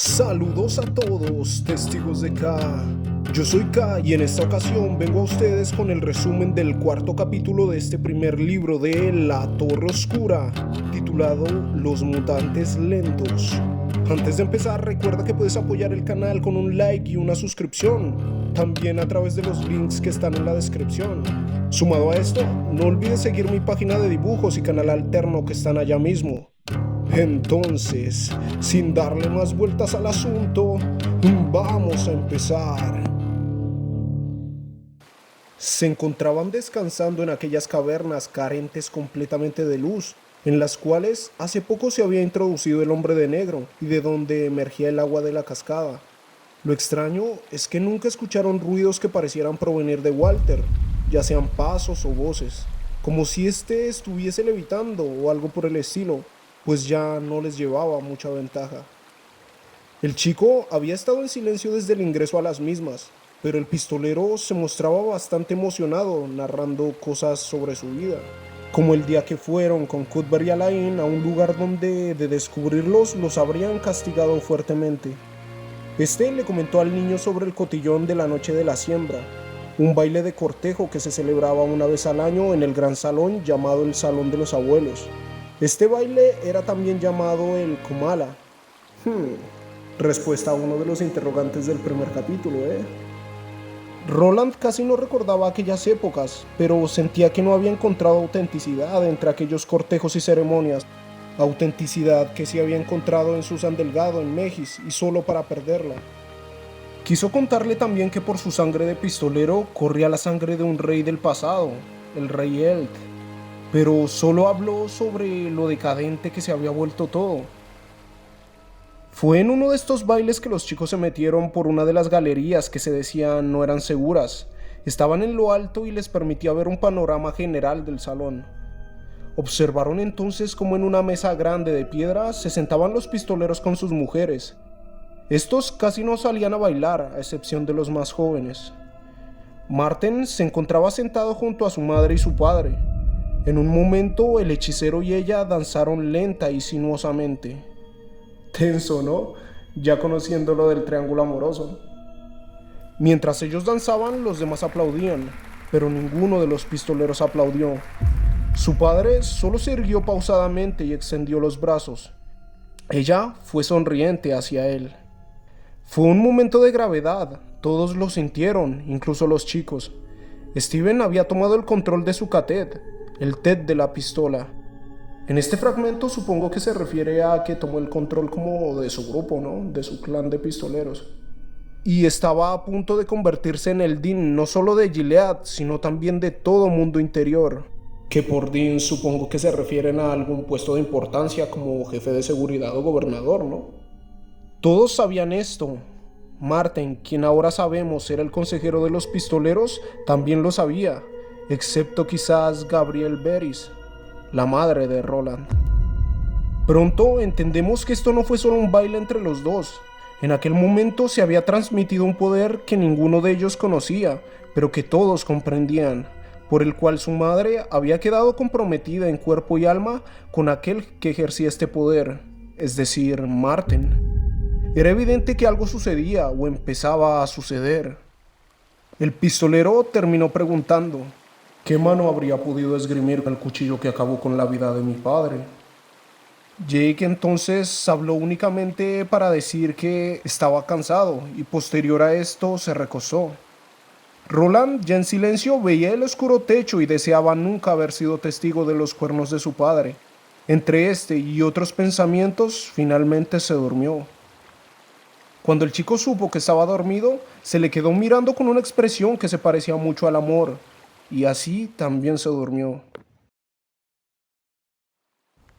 Saludos a todos, testigos de K. Yo soy K y en esta ocasión vengo a ustedes con el resumen del cuarto capítulo de este primer libro de La Torre Oscura, titulado Los Mutantes Lentos. Antes de empezar, recuerda que puedes apoyar el canal con un like y una suscripción, también a través de los links que están en la descripción. Sumado a esto, no olvides seguir mi página de dibujos y canal alterno que están allá mismo. Entonces, sin darle más vueltas al asunto, vamos a empezar. Se encontraban descansando en aquellas cavernas carentes completamente de luz, en las cuales hace poco se había introducido el hombre de negro y de donde emergía el agua de la cascada. Lo extraño es que nunca escucharon ruidos que parecieran provenir de Walter, ya sean pasos o voces, como si éste estuviese levitando o algo por el estilo, pues ya no les llevaba mucha ventaja. El chico había estado en silencio desde el ingreso a las mismas, pero el pistolero se mostraba bastante emocionado narrando cosas sobre su vida, como el día que fueron con Cuthbert y Alain a un lugar donde, de descubrirlos, los habrían castigado fuertemente. Este le comentó al niño sobre el cotillón de la noche de la siembra, un baile de cortejo que se celebraba una vez al año en el gran salón llamado el Salón de los Abuelos. Este baile era también llamado el Comala. Respuesta a uno de los interrogantes del primer capítulo, Roland casi no recordaba aquellas épocas, pero sentía que no había encontrado autenticidad entre aquellos cortejos y ceremonias. Autenticidad que sí había encontrado en Susan Delgado en Megis y solo para perderla. Quiso contarle también que por su sangre de pistolero corría la sangre de un rey del pasado, el rey Eld. Pero solo habló sobre lo decadente que se había vuelto todo. Fue en uno de estos bailes que los chicos se metieron por una de las galerías que se decían no eran seguras. Estaban en lo alto y les permitía ver un panorama general del salón. Observaron entonces cómo en una mesa grande de piedra se sentaban los pistoleros con sus mujeres. Estos casi no salían a bailar, a excepción de los más jóvenes. Marten se encontraba sentado junto a su madre y su padre. En un momento el hechicero y ella danzaron lenta y sinuosamente. Tenso, ¿no? Ya conociendo lo del triángulo amoroso. Mientras ellos danzaban, los demás aplaudían, pero ninguno de los pistoleros aplaudió. Su padre solo se irguió pausadamente y extendió los brazos. Ella fue sonriente hacia él. Fue un momento de gravedad, todos lo sintieron, incluso los chicos. Steven había tomado el control de su catet, el TED de la pistola. En este fragmento supongo que se refiere a que tomó el control como de su grupo, ¿no? De su clan de pistoleros. Y estaba a punto de convertirse en el Dean no solo de Gilead, sino también de todo mundo interior. Que por Dean supongo que se refieren a algún puesto de importancia como jefe de seguridad o gobernador, ¿no? Todos sabían esto. Marten, quien ahora sabemos era el consejero de los pistoleros, también lo sabía. Excepto quizás Gabrielle Beris, la madre de Roland. Pronto entendemos que esto no fue solo un baile entre los dos. En aquel momento se había transmitido un poder que ninguno de ellos conocía, pero que todos comprendían, por el cual su madre había quedado comprometida en cuerpo y alma con aquel que ejercía este poder, es decir, Marten. Era evidente que algo sucedía o empezaba a suceder. El pistolero terminó preguntando: ¿qué mano habría podido esgrimir el cuchillo que acabó con la vida de mi padre? Jake entonces habló únicamente para decir que estaba cansado y posterior a esto se recostó. Roland, ya en silencio, veía el oscuro techo y deseaba nunca haber sido testigo de los cuernos de su padre. Entre este y otros pensamientos, finalmente se durmió. Cuando el chico supo que estaba dormido, se le quedó mirando con una expresión que se parecía mucho al amor. Y así también se durmió.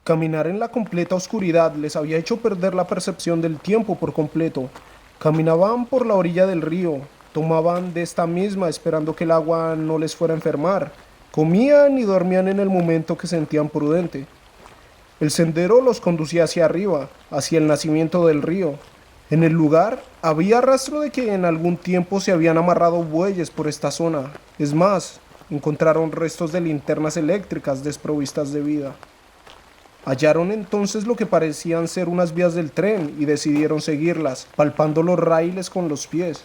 Caminar en la completa oscuridad les había hecho perder la percepción del tiempo por completo. Caminaban por la orilla del río, tomaban de esta misma esperando que el agua no les fuera a enfermar, comían y dormían en el momento que sentían prudente. El sendero los conducía hacia arriba, hacia el nacimiento del río. En el lugar había rastro de que en algún tiempo se habían amarrado bueyes por esta zona. Es más, encontraron restos de linternas eléctricas desprovistas de vida. Hallaron entonces lo que parecían ser unas vías del tren y decidieron seguirlas, palpando los raíles con los pies.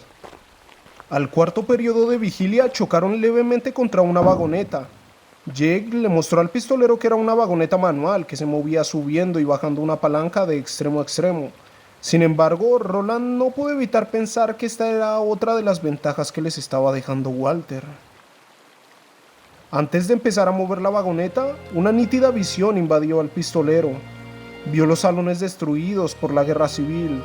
Al cuarto periodo de vigilia chocaron levemente contra una vagoneta. Jake le mostró al pistolero que era una vagoneta manual que se movía subiendo y bajando una palanca de extremo a extremo. Sin embargo, Roland no pudo evitar pensar que esta era otra de las ventajas que les estaba dejando Walter. Antes de empezar a mover la vagoneta, una nítida visión invadió al pistolero. Vio los salones destruidos por la guerra civil,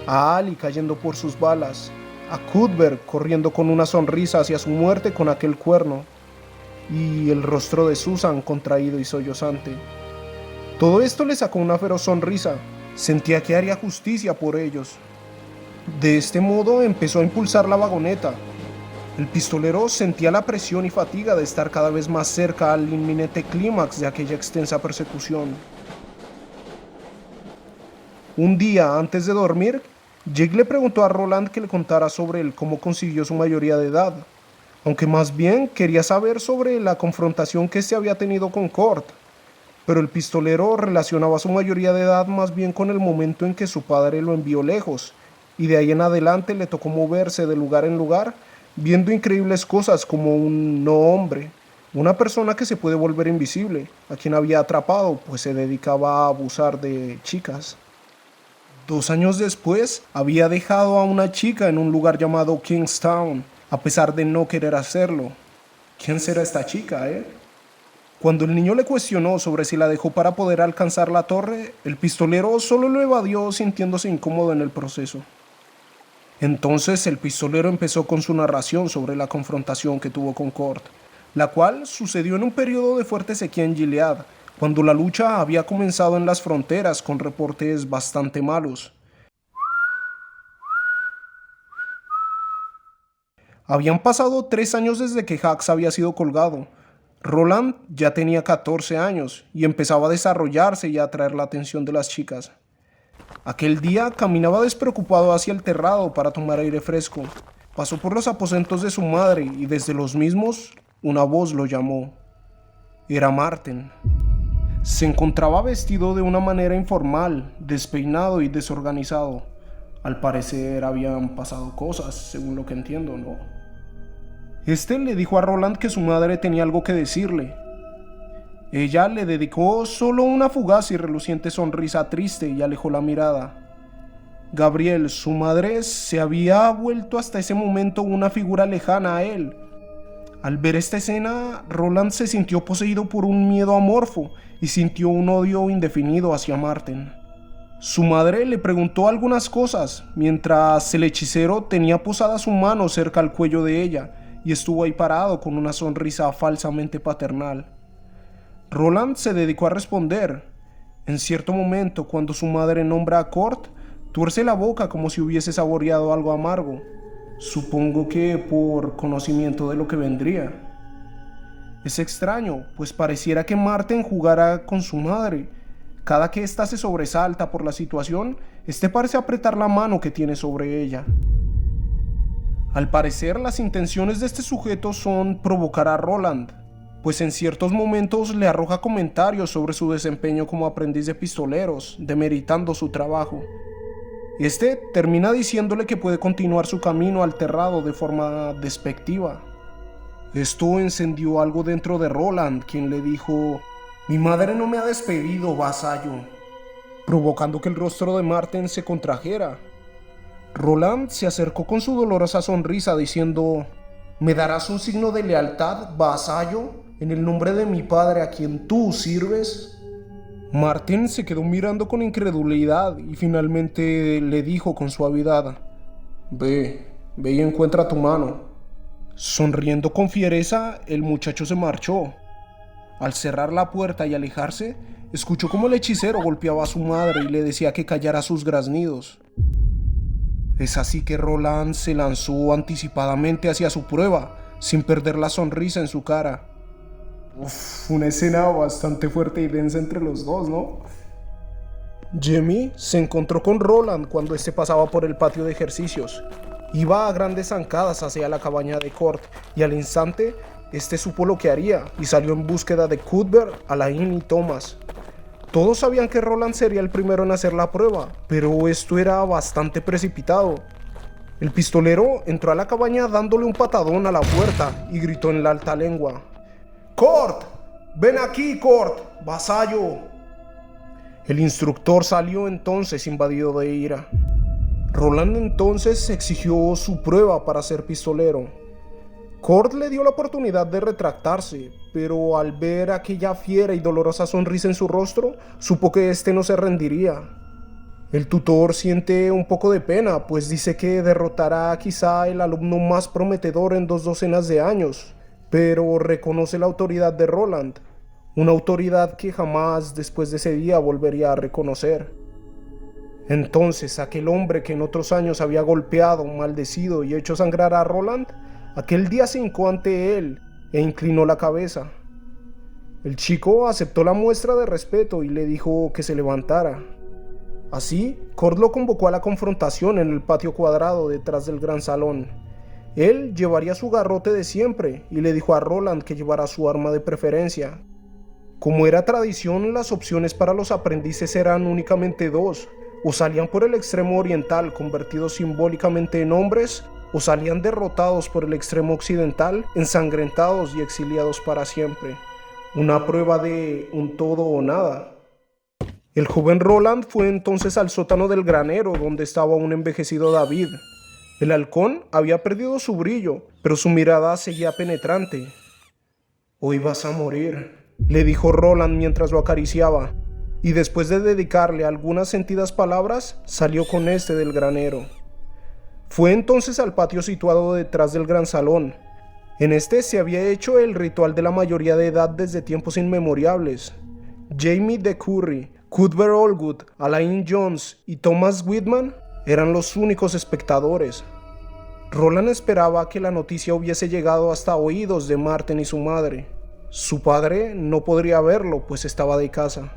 a Ali cayendo por sus balas, a Cuthbert corriendo con una sonrisa hacia su muerte con aquel cuerno, y el rostro de Susan contraído y sollozante. Todo esto le sacó una feroz sonrisa. Sentía que haría justicia por ellos. De este modo empezó a impulsar la vagoneta. El pistolero sentía la presión y fatiga de estar cada vez más cerca al inminente clímax de aquella extensa persecución. Un día antes de dormir, Jake le preguntó a Roland que le contara sobre él cómo consiguió su mayoría de edad, aunque más bien quería saber sobre la confrontación que se había tenido con Kurt. Pero el pistolero relacionaba su mayoría de edad más bien con el momento en que su padre lo envió lejos, y de ahí en adelante le tocó moverse de lugar en lugar, viendo increíbles cosas como un no hombre, una persona que se puede volver invisible, a quien había atrapado, pues se dedicaba a abusar de chicas. 2 años después, había dejado a una chica en un lugar llamado Kingstown, a pesar de no querer hacerlo. ¿Quién será esta chica, Cuando el niño le cuestionó sobre si la dejó para poder alcanzar la torre, el pistolero solo lo evadió sintiéndose incómodo en el proceso. Entonces el pistolero empezó con su narración sobre la confrontación que tuvo con Kurt, la cual sucedió en un periodo de fuerte sequía en Gilead, cuando la lucha había comenzado en las fronteras con reportes bastante malos. Habían pasado 3 años desde que Hax había sido colgado. Roland ya tenía 14 años y empezaba a desarrollarse y a atraer la atención de las chicas. Aquel día caminaba despreocupado hacia el terrado para tomar aire fresco. Pasó por los aposentos de su madre y desde los mismos una voz lo llamó. Era Martin. Se encontraba vestido de una manera informal, despeinado y desorganizado. Al parecer habían pasado cosas, según lo que entiendo, ¿no? Este le dijo a Roland que su madre tenía algo que decirle. Ella le dedicó solo una fugaz y reluciente sonrisa triste y alejó la mirada. Gabriel, su madre, se había vuelto hasta ese momento una figura lejana a él. Al ver esta escena, Roland se sintió poseído por un miedo amorfo y sintió un odio indefinido hacia Martin. Su madre le preguntó algunas cosas, mientras el hechicero tenía posada su mano cerca al cuello de ella y estuvo ahí parado con una sonrisa falsamente paternal. Roland se dedicó a responder. En cierto momento, cuando su madre nombra a Kurt, tuerce la boca como si hubiese saboreado algo amargo. Supongo que por conocimiento de lo que vendría. Es extraño, pues pareciera que Martin jugara con su madre. Cada que ésta se sobresalta por la situación, este parece apretar la mano que tiene sobre ella. Al parecer, las intenciones de este sujeto son provocar a Roland, pues en ciertos momentos le arroja comentarios sobre su desempeño como aprendiz de pistoleros, demeritando su trabajo. Este termina diciéndole que puede continuar su camino al terrado de forma despectiva. Esto encendió algo dentro de Roland, quien le dijo: «Mi madre no me ha despedido, vasallo», provocando que el rostro de Martin se contrajera. Roland se acercó con su dolorosa sonrisa diciendo: «¿Me darás un signo de lealtad, vasallo, en el nombre de mi padre a quien tú sirves?» Martin se quedó mirando con incredulidad y finalmente le dijo con suavidad: Ve y encuentra tu mano». Sonriendo con fiereza, el muchacho se marchó. Al cerrar la puerta y alejarse, escuchó cómo el hechicero golpeaba a su madre y le decía que callara sus graznidos. Es así que Roland se lanzó anticipadamente hacia su prueba, sin perder la sonrisa en su cara. Una escena bastante fuerte y densa entre los dos, ¿no? Jimmy se encontró con Roland cuando este pasaba por el patio de ejercicios. Iba a grandes zancadas hacia la cabaña de Kurt y al instante este supo lo que haría y salió en búsqueda de Cuthbert, Alain y Thomas. Todos sabían que Roland sería el primero en hacer la prueba, pero esto era bastante precipitado. El pistolero entró a la cabaña dándole un patadón a la puerta y gritó en la alta lengua: «¡Cort! ¡Ven aquí, Cort! ¡Vasallo!». El instructor salió entonces invadido de ira. Roland entonces exigió su prueba para ser pistolero. Cort le dio la oportunidad de retractarse, pero al ver aquella fiera y dolorosa sonrisa en su rostro, supo que éste no se rendiría. El tutor siente un poco de pena, pues dice que derrotará quizá el alumno más prometedor en 2 docenas de años, pero reconoce la autoridad de Roland, una autoridad que jamás después de ese día volvería a reconocer. Entonces aquel hombre que en otros años había golpeado, maldecido y hecho sangrar a Roland, aquel día se hincó ante él e inclinó la cabeza. El chico aceptó la muestra de respeto y le dijo que se levantara. Así, Cort lo convocó a la confrontación en el patio cuadrado detrás del gran salón. Él llevaría su garrote de siempre y le dijo a Roland que llevara su arma de preferencia. Como era tradición, las opciones para los aprendices eran únicamente 2: o salían por el extremo oriental convertidos simbólicamente en hombres, o salían derrotados por el extremo occidental, ensangrentados y exiliados para siempre. Una prueba de un todo o nada. El joven Roland fue entonces al sótano del granero, donde estaba un envejecido David. El halcón había perdido su brillo, pero su mirada seguía penetrante. «Hoy vas a morir», le dijo Roland mientras lo acariciaba, y después de dedicarle algunas sentidas palabras, salió con este del granero. Fue entonces al patio situado detrás del gran salón. En este se había hecho el ritual de la mayoría de edad desde tiempos inmemoriales. Jamie de Curry, Cuthbert Allgood, Alain Jones y Thomas Whitman eran los únicos espectadores. Roland esperaba que la noticia hubiese llegado hasta oídos de Martin y su madre. Su padre no podría verlo, pues estaba de casa.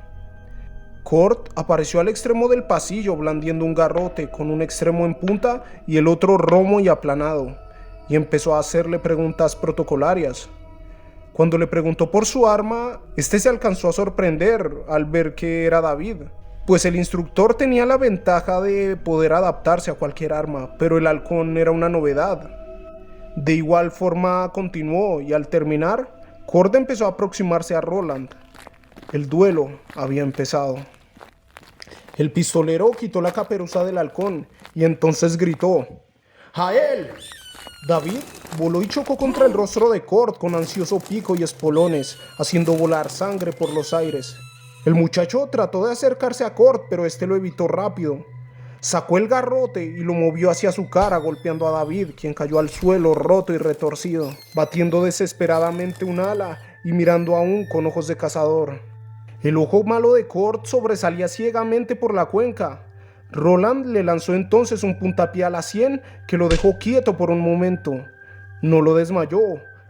Cort apareció al extremo del pasillo blandiendo un garrote con un extremo en punta y el otro romo y aplanado, y empezó a hacerle preguntas protocolarias. Cuando le preguntó por su arma, este se alcanzó a sorprender al ver que era David, pues el instructor tenía la ventaja de poder adaptarse a cualquier arma, pero el halcón era una novedad. De igual forma continuó, y al terminar, Cort empezó a aproximarse a Roland. El duelo había empezado. El pistolero quitó la caperuza del halcón y entonces gritó: «¡A él!». David voló y chocó contra el rostro de Cort con ansioso pico y espolones, haciendo volar sangre por los aires. El muchacho trató de acercarse a Cort, pero este lo evitó rápido. Sacó el garrote y lo movió hacia su cara, golpeando a David, quien cayó al suelo roto y retorcido, batiendo desesperadamente un ala y mirando aún con ojos de cazador. El ojo malo de Cort sobresalía ciegamente por la cuenca. Roland le lanzó entonces un puntapié a la sien que lo dejó quieto por un momento. No lo desmayó,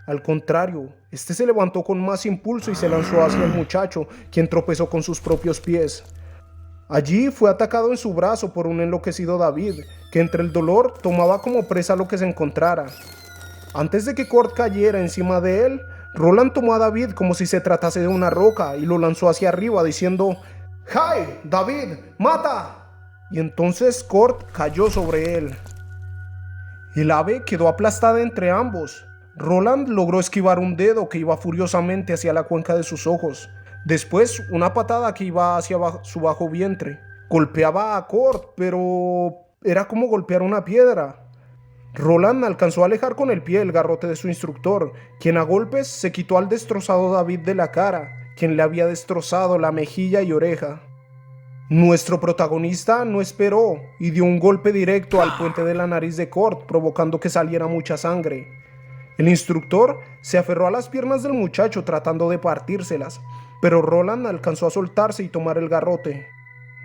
al contrario, este se levantó con más impulso y se lanzó hacia el muchacho, quien tropezó con sus propios pies. Allí fue atacado en su brazo por un enloquecido David, que entre el dolor tomaba como presa lo que se encontrara. Antes de que Cort cayera encima de él, Roland tomó a David como si se tratase de una roca y lo lanzó hacia arriba diciendo: «¡Jai, David, mata!». Y entonces Cort cayó sobre él. El ave quedó aplastada entre ambos. Roland logró esquivar un dedo que iba furiosamente hacia la cuenca de sus ojos. Después, una patada que iba hacia su bajo vientre. Golpeaba a Cort, pero era como golpear una piedra. Roland alcanzó a alejar con el pie el garrote de su instructor, quien a golpes se quitó al destrozado David de la cara, quien le había destrozado la mejilla y oreja. Nuestro protagonista no esperó y dio un golpe directo al puente de la nariz de Cort, provocando que saliera mucha sangre. El instructor se aferró a las piernas del muchacho tratando de partírselas, pero Roland alcanzó a soltarse y tomar el garrote.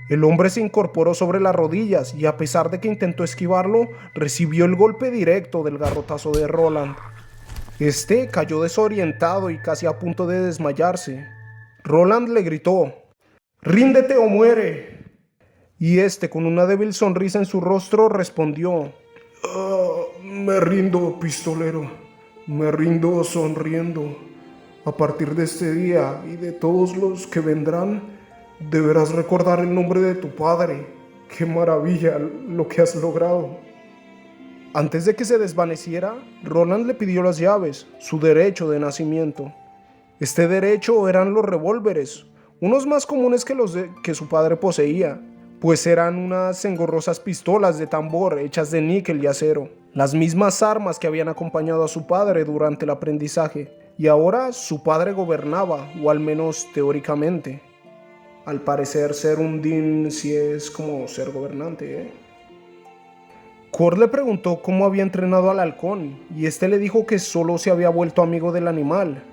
El hombre se incorporó sobre las rodillas y, a pesar de que intentó esquivarlo, recibió el golpe directo del garrotazo de Roland. Este cayó desorientado y casi a punto de desmayarse. Roland le gritó: «¡Ríndete o muere!». Y este, con una débil sonrisa en su rostro, respondió: «Me rindo, pistolero. Me rindo sonriendo. A partir de este día y de todos los que vendrán, Deberás recordar el nombre de tu padre. ¡Qué maravilla lo que has logrado! Antes de que se desvaneciera, Roland le pidió las llaves, su derecho de nacimiento. Este derecho eran los revólveres, unos más comunes que los que su padre poseía, pues eran unas engorrosas pistolas de tambor hechas de níquel y acero, las mismas armas que habían acompañado a su padre durante el aprendizaje, y ahora su padre gobernaba, o al menos teóricamente. Al parecer ser un Din sí es como ser gobernante, ¿eh? Cord le preguntó cómo había entrenado al halcón, y este le dijo que solo se había vuelto amigo del animal.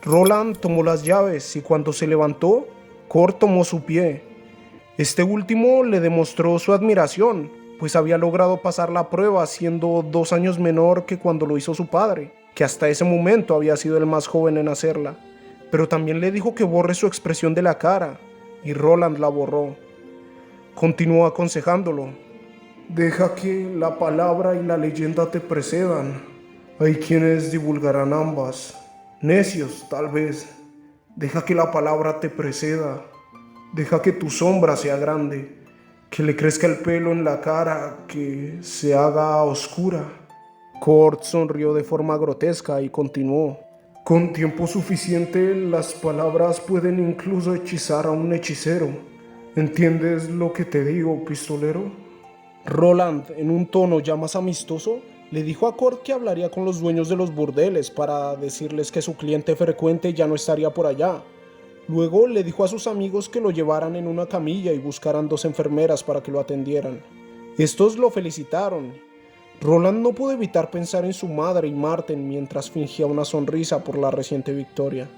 Roland tomó las llaves y cuando se levantó, Cord tomó su pie. Este último le demostró su admiración, pues había logrado pasar la prueba siendo 2 años menor que cuando lo hizo su padre, que hasta ese momento había sido el más joven en hacerla. Pero también le dijo que borre su expresión de la cara, y Roland la borró. Continuó aconsejándolo. Deja que la palabra y la leyenda te precedan. Hay quienes divulgarán ambas. Necios, tal vez. Deja que la palabra te preceda. Deja que tu sombra sea grande. Que le crezca el pelo en la cara, que se haga oscura. Cord sonrió de forma grotesca y continuó. Con tiempo suficiente, las palabras pueden incluso hechizar a un hechicero. ¿Entiendes lo que te digo, pistolero? Roland, en un tono ya más amistoso, le dijo a Cord que hablaría con los dueños de los burdeles para decirles que su cliente frecuente ya no estaría por allá. Luego le dijo a sus amigos que lo llevaran en una camilla y buscaran 2 enfermeras para que lo atendieran. Estos lo felicitaron. Roland no pudo evitar pensar en su madre y Marten mientras fingía una sonrisa por la reciente victoria.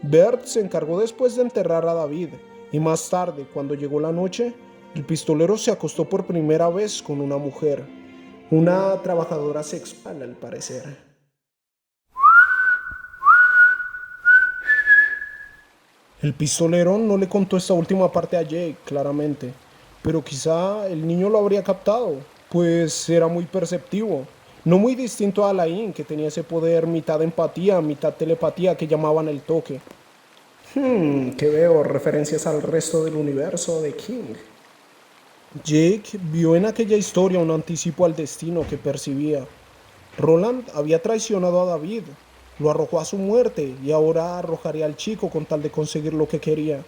Bert se encargó después de enterrar a David, y más tarde, cuando llegó la noche, el pistolero se acostó por primera vez con una mujer, una trabajadora sexual al parecer. El pistolero no le contó esta última parte a Jake, claramente, pero quizá el niño lo habría captado, pues era muy perceptivo, no muy distinto a Alain, que tenía ese poder mitad empatía, mitad telepatía que llamaban el toque. Que veo referencias al resto del universo de King. Jake vio en aquella historia un anticipo al destino que percibía. Roland había traicionado a David, lo arrojó a su muerte y ahora arrojaría al chico con tal de conseguir lo que quería.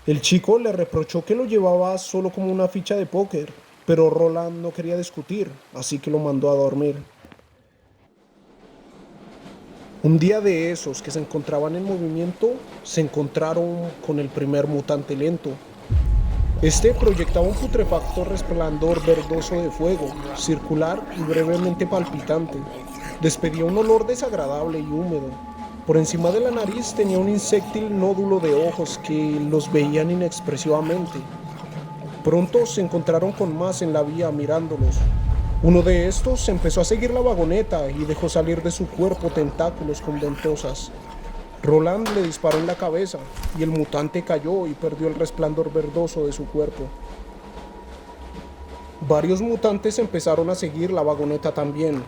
El chico le reprochó que lo llevaba solo como una ficha de póker, pero Roland no quería discutir, así que lo mandó a dormir. Un día de esos que se encontraban en movimiento, se encontraron con el primer mutante lento. Este proyectaba un putrefacto resplandor verdoso de fuego, circular y brevemente palpitante. Despedía un olor desagradable y húmedo. Por encima de la nariz tenía un insectil nódulo de ojos que los veían inexpresivamente. Pronto se encontraron con más en la vía mirándolos. Uno de estos empezó a seguir la vagoneta y dejó salir de su cuerpo tentáculos con ventosas. Roland le disparó en la cabeza y el mutante cayó y perdió el resplandor verdoso de su cuerpo. Varios mutantes empezaron a seguir la vagoneta también.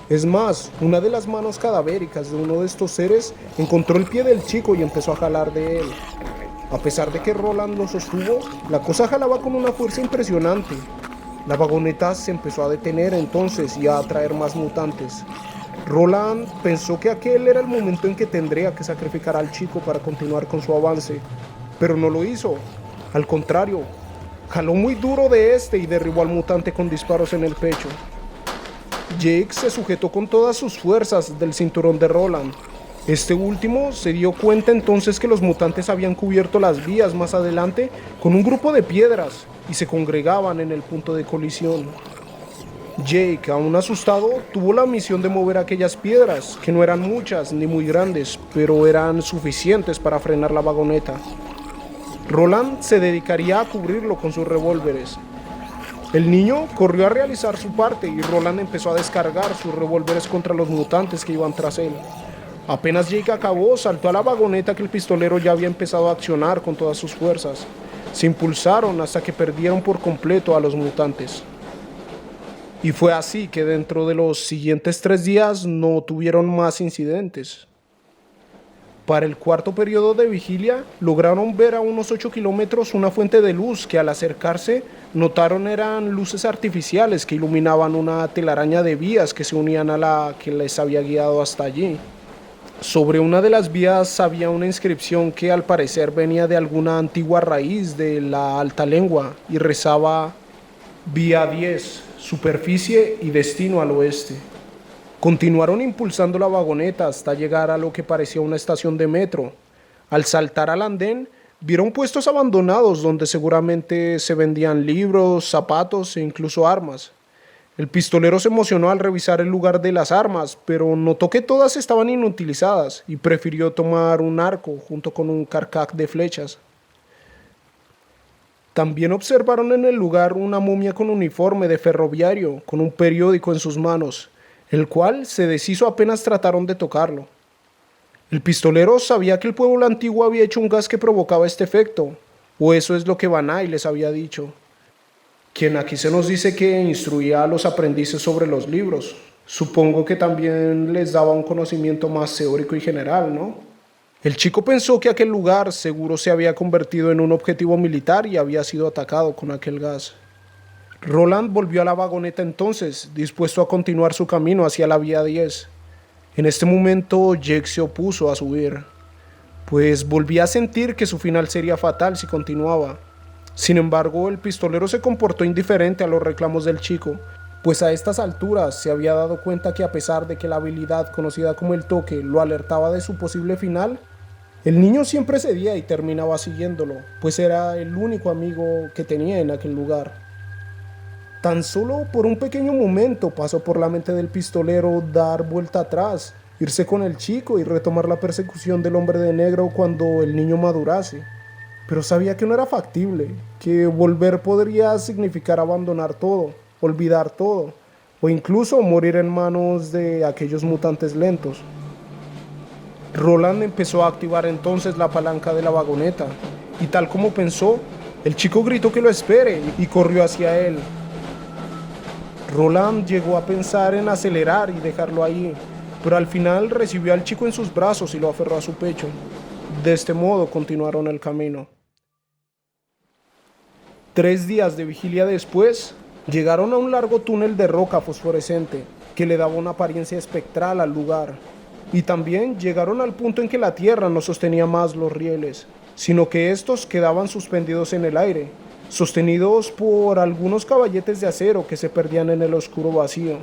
Es más, una de las manos cadavéricas de uno de estos seres encontró el pie del chico y empezó a jalar de él. A pesar de que Roland lo sostuvo, la cosa jalaba con una fuerza impresionante. La vagoneta se empezó a detener entonces y a atraer más mutantes. Roland pensó que aquel era el momento en que tendría que sacrificar al chico para continuar con su avance, pero no lo hizo. Al contrario, jaló muy duro de este y derribó al mutante con disparos en el pecho. Jake se sujetó con todas sus fuerzas del cinturón de Roland. Este último se dio cuenta entonces que los mutantes habían cubierto las vías más adelante con un grupo de piedras y se congregaban en el punto de colisión. Jake, aún asustado, tuvo la misión de mover aquellas piedras, que no eran muchas ni muy grandes, pero eran suficientes para frenar la vagoneta. Roland se dedicaría a cubrirlo con sus revólveres. El niño corrió a realizar su parte y Roland empezó a descargar sus revólveres contra los mutantes que iban tras él. Apenas Jake acabó, saltó a la vagoneta que el pistolero ya había empezado a accionar con todas sus fuerzas. Se impulsaron hasta que perdieron por completo a los mutantes. Y fue así que dentro de los siguientes 3 días no tuvieron más incidentes. Para el cuarto periodo de vigilia, lograron ver a unos 8 kilómetros una fuente de luz que al acercarse notaron eran luces artificiales que iluminaban una telaraña de vías que se unían a la que les había guiado hasta allí. Sobre una de las vías había una inscripción que al parecer venía de alguna antigua raíz de la alta lengua y rezaba Vía 10, superficie y destino al oeste. Continuaron impulsando la vagoneta hasta llegar a lo que parecía una estación de metro. Al saltar al andén, vieron puestos abandonados donde seguramente se vendían libros, zapatos e incluso armas. El pistolero se emocionó al revisar el lugar de las armas, pero notó que todas estaban inutilizadas y prefirió tomar un arco junto con un carcaj de flechas. También observaron en el lugar una momia con uniforme de ferroviario, con un periódico en sus manos, el cual se deshizo apenas trataron de tocarlo. El pistolero sabía que el pueblo antiguo había hecho un gas que provocaba este efecto, o eso es lo que Van Eyck les había dicho, quien aquí se nos dice que instruía a los aprendices sobre los libros. Supongo que también les daba un conocimiento más teórico y general, ¿no? El chico pensó que aquel lugar seguro se había convertido en un objetivo militar y había sido atacado con aquel gas. Roland volvió a la vagoneta entonces, dispuesto a continuar su camino hacia la vía 10. En este momento Jake se opuso a subir, pues volvía a sentir que su final sería fatal si continuaba. Sin embargo, el pistolero se comportó indiferente a los reclamos del chico, pues a estas alturas se había dado cuenta que a pesar de que la habilidad conocida como el toque lo alertaba de su posible final, el niño siempre cedía y terminaba siguiéndolo, pues era el único amigo que tenía en aquel lugar. Tan solo por un pequeño momento pasó por la mente del pistolero dar vuelta atrás, irse con el chico y retomar la persecución del hombre de negro cuando el niño madurase. Pero sabía que no era factible, que volver podría significar abandonar todo, olvidar todo, o incluso morir en manos de aquellos mutantes lentos. Roland empezó a activar entonces la palanca de la vagoneta, y tal como pensó, el chico gritó que lo espere y corrió hacia él. Roland llegó a pensar en acelerar y dejarlo ahí, pero al final recibió al chico en sus brazos y lo aferró a su pecho. De este modo continuaron el camino. 3 días de vigilia después, llegaron a un largo túnel de roca fosforescente que le daba una apariencia espectral al lugar. Y también llegaron al punto en que la tierra no sostenía más los rieles, sino que estos quedaban suspendidos en el aire, sostenidos por algunos caballetes de acero que se perdían en el oscuro vacío.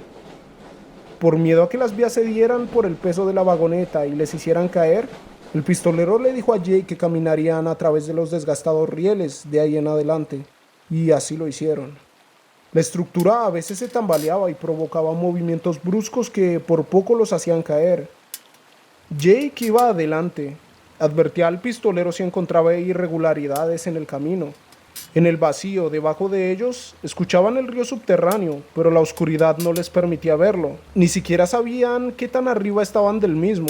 Por miedo a que las vías cedieran por el peso de la vagoneta y les hicieran caer, el pistolero le dijo a Jake que caminarían a través de los desgastados rieles de ahí en adelante, y así lo hicieron. La estructura a veces se tambaleaba y provocaba movimientos bruscos que por poco los hacían caer. Jake iba adelante. Advertía al pistolero si encontraba irregularidades en el camino. En el vacío, debajo de ellos, escuchaban el río subterráneo, pero la oscuridad no les permitía verlo. Ni siquiera sabían qué tan arriba estaban del mismo.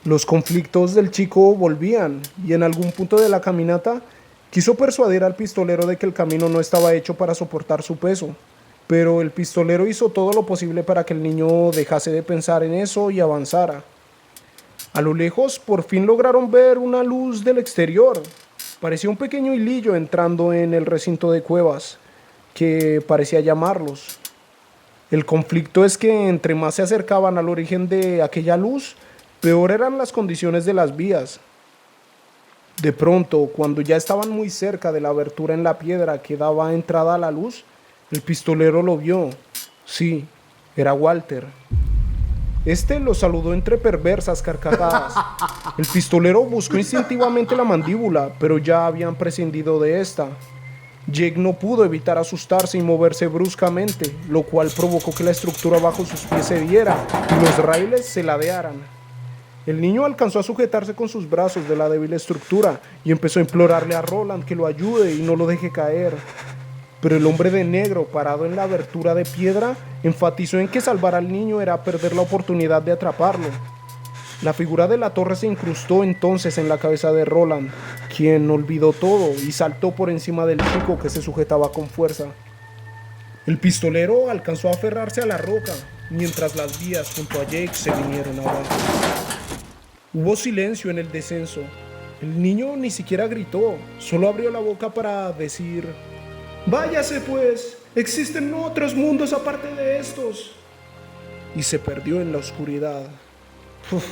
Los conflictos del chico volvían, y en algún punto de la caminata quiso persuadir al pistolero de que el camino no estaba hecho para soportar su peso. Pero el pistolero hizo todo lo posible para que el niño dejase de pensar en eso y avanzara. A lo lejos, por fin lograron ver una luz del exterior. Parecía un pequeño hilillo entrando en el recinto de cuevas, que parecía llamarlos. El conflicto es que entre más se acercaban al origen de aquella luz, peor eran las condiciones de las vías. De pronto, cuando ya estaban muy cerca de la abertura en la piedra que daba entrada a la luz, el pistolero lo vio. Sí, era Walter. Este lo saludó entre perversas carcajadas. El pistolero buscó instintivamente la mandíbula, pero ya habían prescindido de esta. Jake no pudo evitar asustarse y moverse bruscamente, lo cual provocó que la estructura bajo sus pies se diera y los raíles se ladearan. El niño alcanzó a sujetarse con sus brazos de la débil estructura y empezó a implorarle a Roland que lo ayude y no lo deje caer. Pero el hombre de negro, parado en la abertura de piedra, enfatizó en que salvar al niño era perder la oportunidad de atraparlo. La figura de la torre se incrustó entonces en la cabeza de Roland, quien olvidó todo y saltó por encima del chico que se sujetaba con fuerza. El pistolero alcanzó a aferrarse a la roca, mientras las vías junto a Jake se vinieron abajo. Hubo silencio en el descenso. El niño ni siquiera gritó, solo abrió la boca para decir: «Váyase pues, existen otros mundos aparte de estos». Y se perdió en la oscuridad. Uf,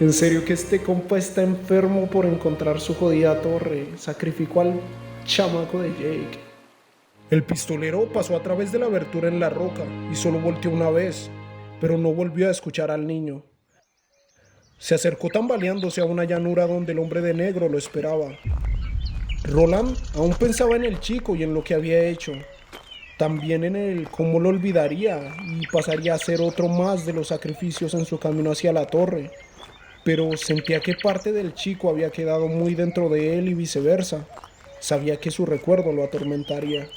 en serio que este compa está enfermo por encontrar su jodida torre. Sacrificó al chamaco de Jake. El pistolero pasó a través de la abertura en la roca y solo volteó una vez, pero no volvió a escuchar al niño. Se acercó tambaleándose a una llanura donde el hombre de negro lo esperaba. Roland aún pensaba en el chico y en lo que había hecho. También en el cómo lo olvidaría y pasaría a ser otro más de los sacrificios en su camino hacia la torre. Pero sentía que parte del chico había quedado muy dentro de él y viceversa. Sabía que su recuerdo lo atormentaría.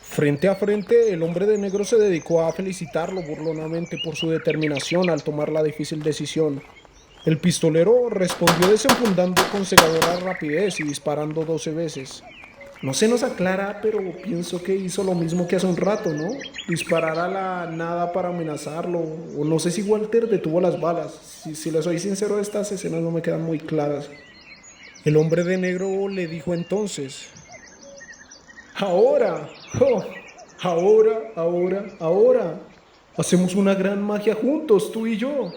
Frente a frente, el hombre de negro se dedicó a felicitarlo burlonamente por su determinación al tomar la difícil decisión. El pistolero respondió desenfundando con cegadora rapidez y disparando 12 veces. No se nos aclara, pero pienso que hizo lo mismo que hace un rato, ¿no? Disparar a la nada para amenazarlo, o no sé si Walter detuvo las balas. Si le soy sincero, estas escenas no me quedan muy claras. El hombre de negro le dijo entonces: «Ahora, oh, ahora. Hacemos una gran magia juntos, tú y yo.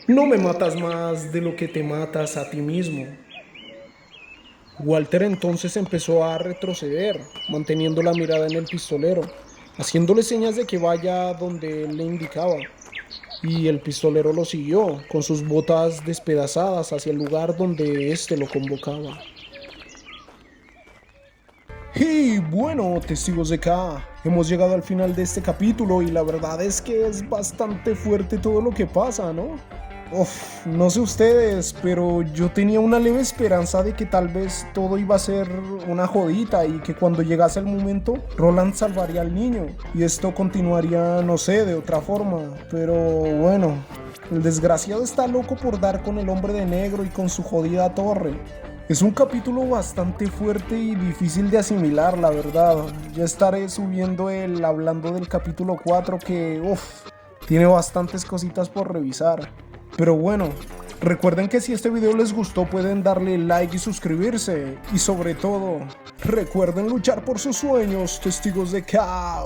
No me matas más de lo que te matas a ti mismo». Walter entonces empezó a retroceder, manteniendo la mirada en el pistolero, haciéndole señas de que vaya donde él le indicaba. Y el pistolero lo siguió, con sus botas despedazadas hacia el lugar donde éste lo convocaba. Y bueno, testigos de K, hemos llegado al final de este capítulo y la verdad es que es bastante fuerte todo lo que pasa, ¿no? No sé ustedes, pero yo tenía una leve esperanza de que tal vez todo iba a ser una jodita y que cuando llegase el momento, Roland salvaría al niño y esto continuaría, no sé, de otra forma. Pero bueno, el desgraciado está loco por dar con el hombre de negro y con su jodida torre. Es un capítulo bastante fuerte y difícil de asimilar, la verdad. Ya estaré subiendo hablando del capítulo 4 que, tiene bastantes cositas por revisar. Pero bueno, recuerden que si este video les gustó pueden darle like y suscribirse. Y sobre todo, recuerden luchar por sus sueños, testigos de K.